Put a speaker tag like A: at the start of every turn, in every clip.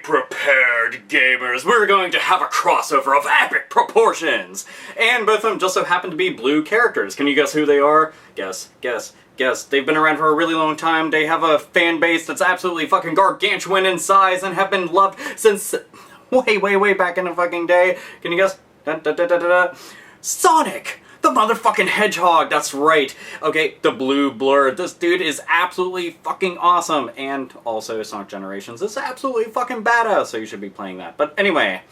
A: prepared, gamers. We're going to have a crossover of epic proportions! And both of them just so happen to be blue characters. Can you guess who they are? Guess. They've been around for a really long time. They have a fan base that's absolutely fucking gargantuan in size and have been loved since way back in the fucking day. Can you guess? Sonic! The motherfucking Hedgehog, that's right. Okay, the blue blur. This dude is absolutely fucking awesome. And also Sonic Generations is absolutely fucking badass, so you should be playing that. But anyway,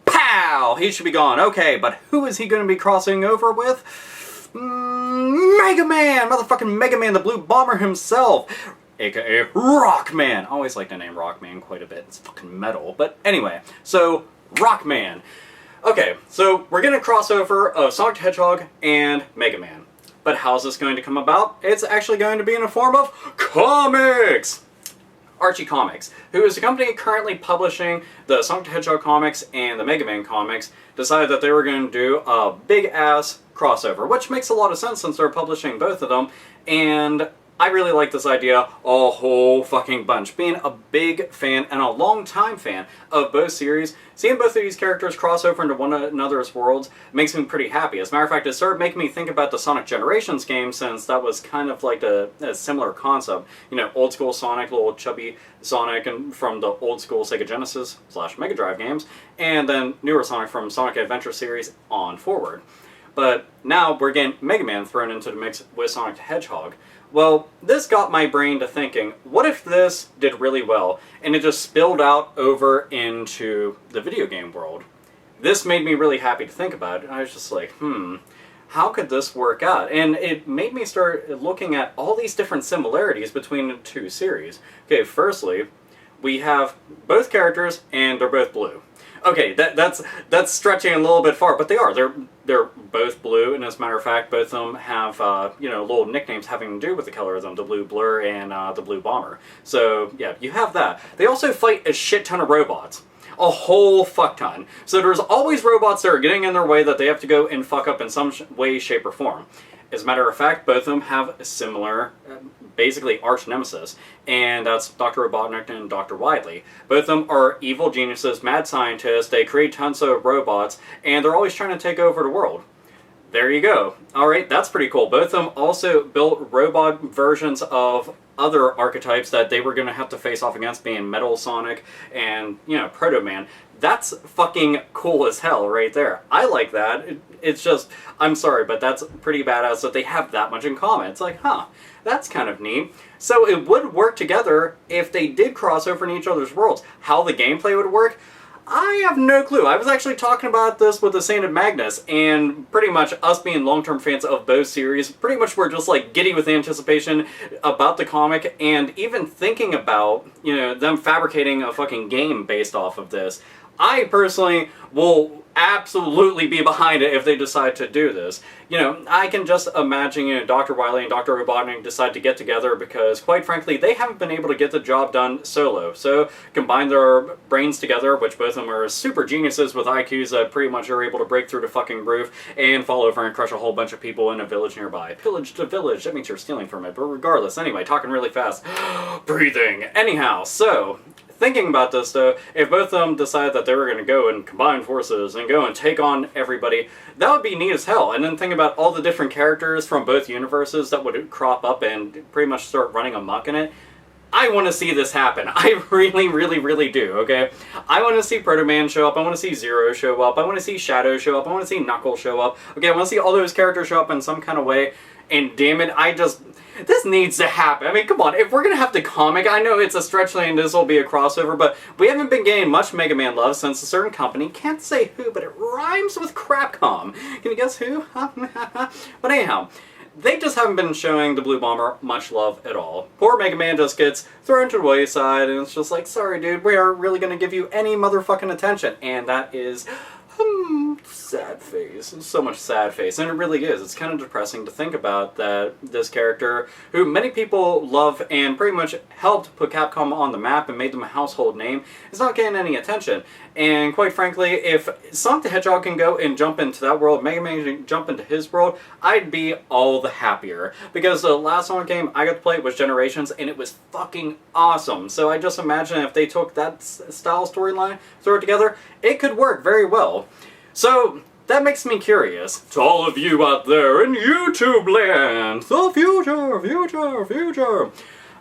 A: pow! He should be gone. Okay, but who is he going to be crossing over with? Megaman! Motherfucking Megaman, the blue bomber himself. AKA Rockman. I always like the name Rockman quite a bit. It's fucking metal. But anyway, so Rockman. Okay, so we're going to cross over of Sonic the Hedgehog and Mega Man. But how's this going to come about? It's actually going to be in the form of comics! Archie Comics, who is a company currently publishing the Sonic the Hedgehog comics and the Mega Man comics, decided that they were going to do a big-ass crossover, which makes a lot of sense since they're publishing both of them, and I really like this idea a whole fucking bunch. Being a big fan and a long-time fan of both series, seeing both of these characters cross over into one another's worlds makes me pretty happy. As a matter of fact, it started making me think about the Sonic Generations game, since that was kind of like a similar concept. You know, old school Sonic, little chubby Sonic and from the old school Sega Genesis / Mega Drive games, and then newer Sonic from Sonic Adventure series on forward. But now we're getting Mega Man thrown into the mix with Sonic the Hedgehog. Well, this got my brain to thinking, what if this did really well, and it just spilled out over into the video game world? This made me really happy to think about it. I was just like, how could this work out? And it made me start looking at all these different similarities between the two series. Okay, firstly, we have both characters, and they're both blue. Okay, that's stretching a little bit far, but they are. They're both blue, and as a matter of fact, both of them have little nicknames having to do with the color of them: the Blue Blur and the Blue Bomber. So yeah, you have that. They also fight a shit ton of robots, a whole fuck ton. So there's always robots that are getting in their way that they have to go and fuck up in some way, shape, or form. As a matter of fact, both of them have a similar, basically arch nemesis, and that's Dr. Robotnik and Dr. Wily. Both of them are evil geniuses, mad scientists, they create tons of robots, and they're always trying to take over the world. There you go. Alright, that's pretty cool. Both of them also built robot versions of other archetypes that they were going to have to face off against, being Metal Sonic and, Proto Man. That's fucking cool as hell right there. I like that. It's just, I'm sorry, but that's pretty badass that they have that much in common. It's like, that's kind of neat. So it would work together if they did cross over in each other's worlds. How the gameplay would work, I have no clue. I was actually talking about this with the Sainted Magnus, and pretty much us being long-term fans of both series, pretty much we're just like giddy with anticipation about the comic, and even thinking about, them fabricating a fucking game based off of this. I personally will absolutely be behind it if they decide to do this. I can just imagine, Dr. Wily and Dr. Robotnik decide to get together because, quite frankly, they haven't been able to get the job done solo. So, combine their brains together, which both of them are super geniuses with IQs that pretty much are able to break through the fucking roof and fall over and crush a whole bunch of people in a village nearby. Pillage to village, that means you're stealing from it, but regardless, anyway, talking really fast. Breathing. Anyhow, so, thinking about this though, if both of them decided that they were going to go and combine forces and go and take on everybody, that would be neat as hell. And then think about all the different characters from both universes that would crop up and pretty much start running amok in it. I want to see this happen. I really do, okay? I want to see Proto Man show up, I want to see Zero show up, I want to see Shadow show up, I want to see Knuckles show up. Okay, I want to see all those characters show up in some kind of way, and damn it, this needs to happen. I mean, come on, if we're going to have the comic, I know it's a stretch and this will be a crossover, but we haven't been getting much Mega Man love since a certain company, can't say who, but it rhymes with Crapcom. Can you guess who? But anyhow, they just haven't been showing the Blue Bomber much love at all. Poor Mega Man just gets thrown to the wayside, and it's just like, sorry dude, we aren't really going to give you any motherfucking attention, and that is Sad face. So much sad face. And it really is. It's kind of depressing to think about that this character, who many people love and pretty much helped put Capcom on the map and made them a household name, is not getting any attention. And quite frankly, if Sonic the Hedgehog can go and jump into that world, Mega Man can jump into his world, I'd be all the happier. Because the last Sonic game I got to play was Generations, and it was fucking awesome. So I just imagine if they took that style storyline, throw it together, it could work very well. So, that makes me curious. To all of you out there in YouTube land, the future.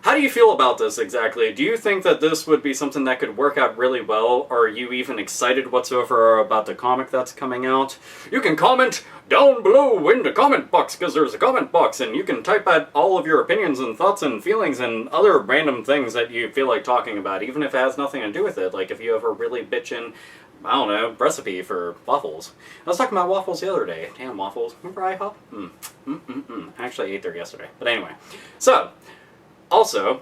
A: How do you feel about this exactly? Do you think that this would be something that could work out really well? Or are you even excited whatsoever about the comic that's coming out? You can comment down below in the comment box, because there's a comment box, and you can type out all of your opinions and thoughts and feelings and other random things that you feel like talking about, even if it has nothing to do with it. Like if you have a really bitchin', I don't know, recipe for waffles. I was talking about waffles the other day. Damn waffles. Remember IHOP? I actually ate there yesterday. But anyway. So, also,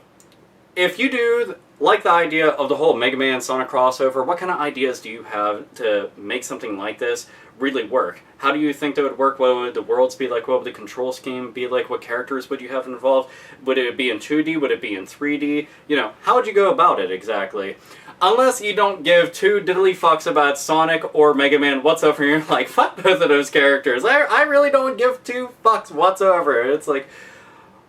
A: if you do like the idea of the whole Mega Man Sonic crossover, what kind of ideas do you have to make something like this really work? How do you think that would work? What would the worlds be like? What would the control scheme be like? What characters would you have involved? Would it be in 2D? Would it be in 3D? You know, how would you go about it exactly? Unless you don't give two diddly fucks about Sonic or Mega Man whatsoever, you're like, fuck both of those characters. I really don't give two fucks whatsoever. It's like,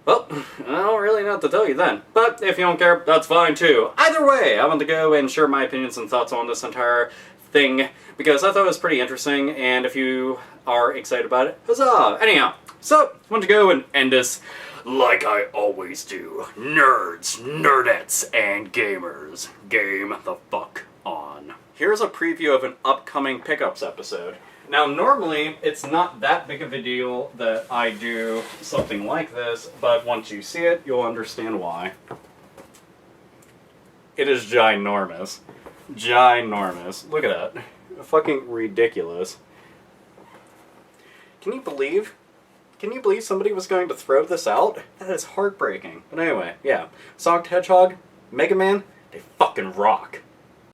A: well, I don't really know what to tell you then. But if you don't care, that's fine too. Either way, I want to go and share my opinions and thoughts on this entire thing, because I thought it was pretty interesting, and if you are excited about it, huzzah! Anyhow, so, I want to go and end this like I always do. Nerds, nerdettes, and gamers. Game the fuck on. Here's a preview of an upcoming Pickups episode. Now, normally, it's not that big of a deal that I do something like this, but once you see it, you'll understand why. It is ginormous. Ginormous. Look at that. Fucking ridiculous. Can you believe somebody was going to throw this out? That is heartbreaking. But anyway, yeah. Sonic the Hedgehog, Mega Man, they fucking rock.